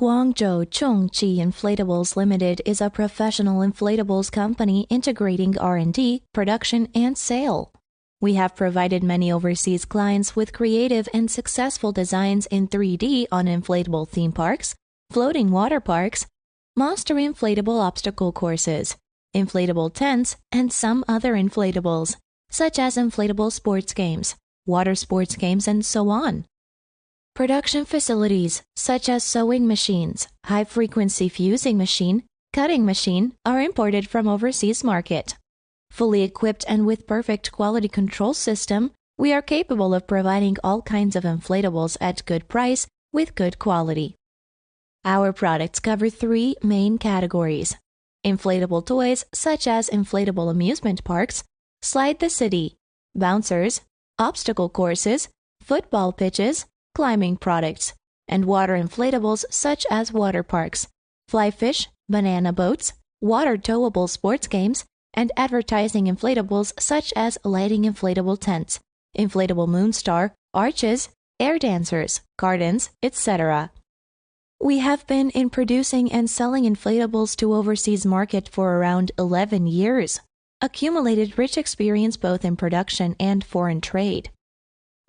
Guangzhou Chongqi Inflatables Limited is a professional inflatables company integrating R&D, production, and sale. We have provided many overseas clients with creative and successful designs in 3D on inflatable theme parks, floating water parks, monster inflatable obstacle courses, inflatable tents, and some other inflatables, such as inflatable sports games, water sports games, and so on. Production facilities such as sewing machines, high-frequency fusing machine, cutting machine are imported from overseas market. Fully equipped and with perfect quality control system, we are capable of providing all kinds of inflatables at good price with good quality. Our products cover 3 main categories: inflatable toys such as inflatable amusement parks, Slide the City, bouncers, obstacle courses, football pitches, climbing products, and water inflatables such as water parks, fly fish, banana boats, water towable sports games, and advertising inflatables such as lighting inflatable tents, inflatable moonstar, arches, air dancers, gardens, etc. We have been in producing and selling inflatables to overseas market for around 11 years, accumulated rich experience both in production and foreign trade.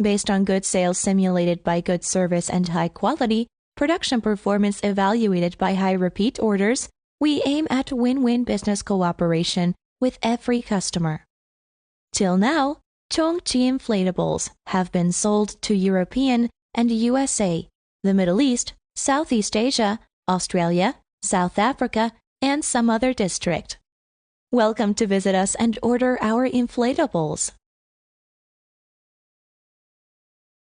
Based on good sales simulated by good service and high quality, production performance evaluated by high repeat orders, we aim at win-win business cooperation with every customer. Till now, Chongqi Inflatables have been sold to European and USA, the Middle East, Southeast Asia, Australia, South Africa, and some other district. Welcome to visit us and order our inflatables.